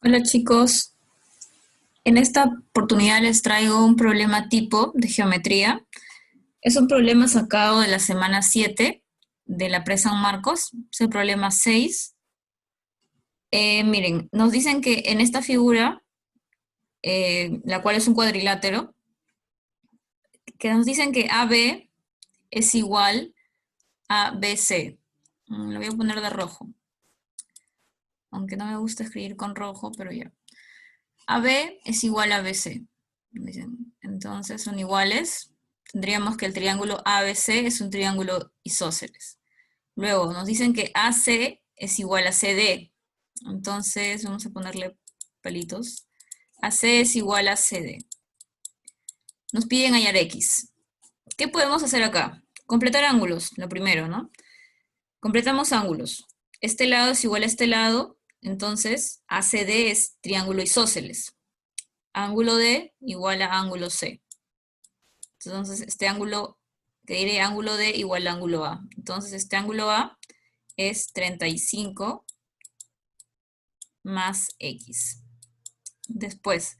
Hola chicos, en esta oportunidad les traigo un problema tipo de geometría. Es un problema sacado de la semana 7 de la presa San Marcos, es el problema 6. Miren, nos dicen que en esta figura, la cual es un cuadrilátero, que nos dicen que AB es igual a BC. Lo voy a poner de rojo, aunque no me gusta escribir con rojo, pero ya. AB es igual a BC. Dicen, entonces son iguales. Tendríamos que el triángulo ABC es un triángulo isósceles. Luego nos dicen que AC es igual a CD. Entonces vamos a ponerle palitos. AC es igual a CD. Nos piden hallar X. ¿Qué podemos hacer acá? Completar ángulos, lo primero, ¿no? Completamos ángulos. Este lado es igual a este lado, entonces ACD es triángulo isósceles. Ángulo D igual a ángulo C. Entonces, este ángulo, que diré ángulo D igual a ángulo A. Entonces, este ángulo A es 35 más X. Después,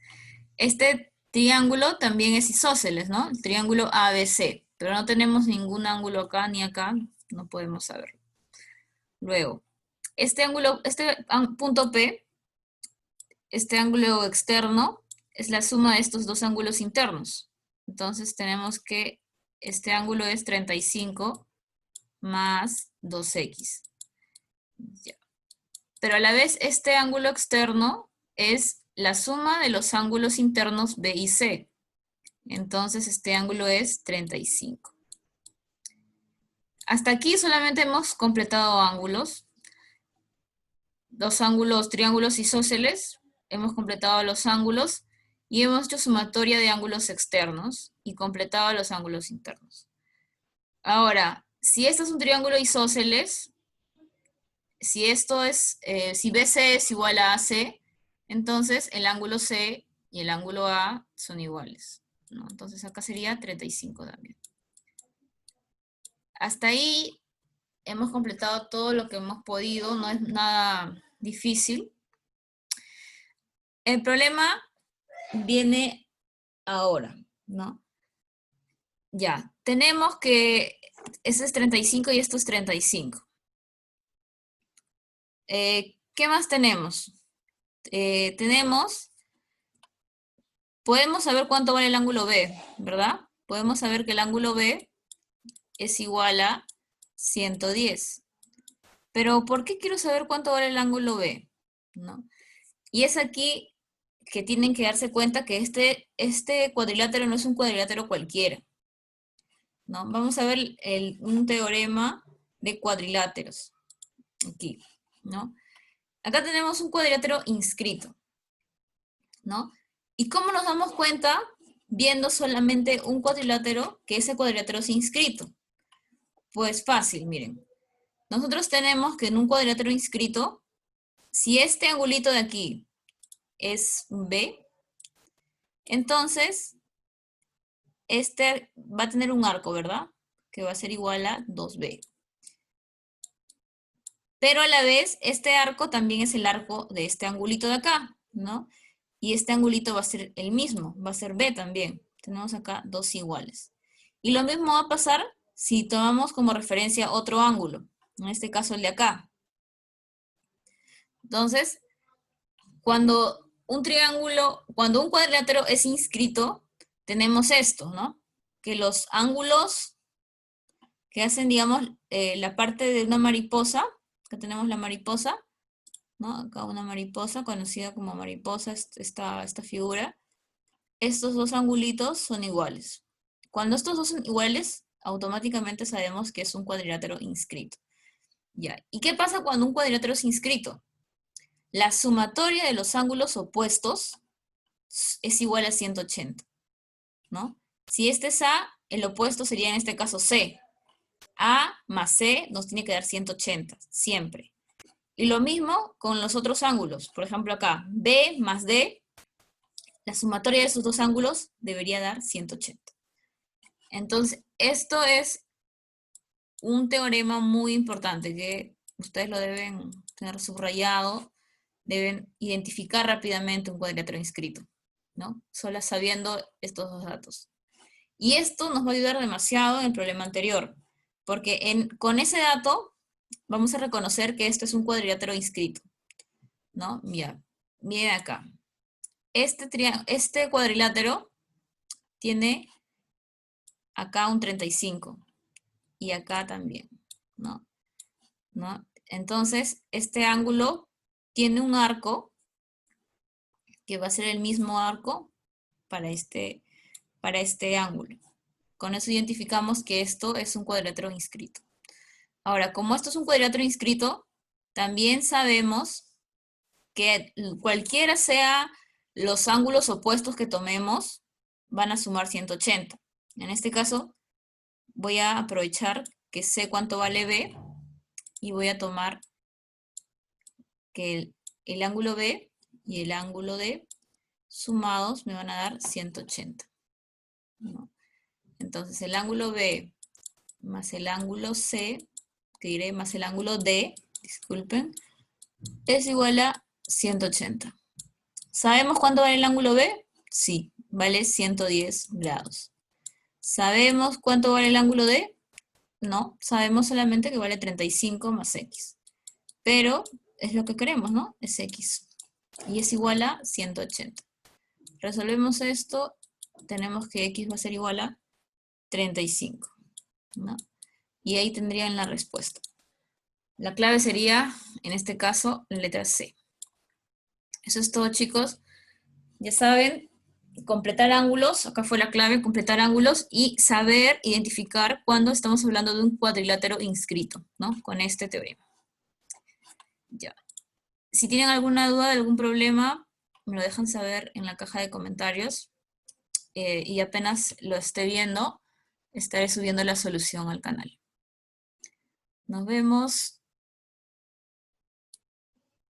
este triángulo también es isósceles, ¿no? El triángulo ABC. Pero no tenemos ningún ángulo acá ni acá, no podemos saberlo. Luego, este ángulo, punto P, este ángulo externo, es la suma de estos dos ángulos internos. Entonces tenemos que este ángulo es 35 más 2x. Ya. Pero a la vez este ángulo externo es la suma de los ángulos internos B y C. Entonces este ángulo es 35. Hasta aquí solamente hemos completado ángulos. Los ángulos, triángulos isósceles, hemos completado los ángulos y hemos hecho sumatoria de ángulos externos y completado los ángulos internos. Ahora, si este es un triángulo isósceles, si esto es, si BC es igual a AC, entonces el ángulo C y el ángulo A son iguales, ¿no? Entonces acá sería 35 también. Hasta ahí hemos completado todo lo que hemos podido, no es nada difícil. El problema viene ahora, ¿no? Ya, tenemos que este es 35 y esto es 35. ¿Qué más tenemos? Podemos saber cuánto vale el ángulo B, ¿verdad? Podemos saber que el ángulo B es igual a 110. Pero ¿por qué quiero saber cuánto vale el ángulo B? ¿No? Y es aquí que tienen que darse cuenta que este cuadrilátero no es un cuadrilátero cualquiera, ¿no? Vamos a ver un teorema de cuadriláteros, aquí, ¿no? Acá tenemos un cuadrilátero inscrito, ¿no? ¿Y cómo nos damos cuenta? Viendo solamente un cuadrilátero, que ese cuadrilátero es inscrito. Pues fácil, miren. Nosotros tenemos que en un cuadrilátero inscrito, si este angulito de aquí es B, entonces este va a tener un arco, ¿verdad? Que va a ser igual a 2B. Pero a la vez, este arco también es el arco de este angulito de acá, ¿no? Y este angulito va a ser el mismo, va a ser B también. Tenemos acá dos iguales. Y lo mismo va a pasar si tomamos como referencia otro ángulo, en este caso el de acá. Entonces, cuando cuando un cuadrilátero es inscrito, tenemos esto, ¿no? Que los ángulos que hacen, digamos, la parte de una mariposa, acá tenemos la mariposa, ¿no? Acá una mariposa, conocida como mariposa, esta figura. Estos dos angulitos son iguales. Cuando estos dos son iguales, automáticamente sabemos que es un cuadrilátero inscrito. Ya. ¿Y qué pasa cuando un cuadrilátero es inscrito? La sumatoria de los ángulos opuestos es igual a 180, ¿no? Si este es A, el opuesto sería en este caso C. A más C nos tiene que dar 180, siempre. Y lo mismo con los otros ángulos. Por ejemplo acá, B más D, la sumatoria de esos dos ángulos debería dar 180. Entonces, esto es un teorema muy importante que ustedes lo deben tener subrayado deben identificar rápidamente un cuadrilátero inscrito, ¿no? Solo sabiendo estos dos datos. Y esto nos va a ayudar demasiado en el problema anterior, porque con ese dato vamos a reconocer que esto es un cuadrilátero inscrito, ¿no? Mira, miren acá. Este cuadrilátero tiene acá un 35 y acá también, ¿no? Entonces, este ángulo tiene un arco que va a ser el mismo arco para este ángulo. Con eso identificamos que esto es un cuadrilátero inscrito. Ahora, como esto es un cuadrilátero inscrito, también sabemos que cualquiera sea los ángulos opuestos que tomemos, van a sumar 180. En este caso, voy a aprovechar que sé cuánto vale B y voy a tomar que el ángulo B y el ángulo D sumados me van a dar 180. ¿No? Entonces el ángulo B más el ángulo C, que diré más el ángulo D, disculpen, es igual a 180. ¿Sabemos cuánto vale el ángulo B? Sí, vale 110 grados. ¿Sabemos cuánto vale el ángulo D? No, sabemos solamente que vale 35 más X. Pero es lo que queremos, ¿no? Es X. Y es igual a 180. Resolvemos esto, tenemos que X va a ser igual a 35, ¿no? Y ahí tendrían la respuesta. La clave sería, en este caso, la letra C. Eso es todo, chicos. Ya saben, completar ángulos, acá fue la clave, completar ángulos y saber identificar cuando estamos hablando de un cuadrilátero inscrito, ¿no? Con este teorema. Ya. Si tienen alguna duda, algún problema, me lo dejan saber en la caja de comentarios. Y apenas lo esté viendo, estaré subiendo la solución al canal. Nos vemos.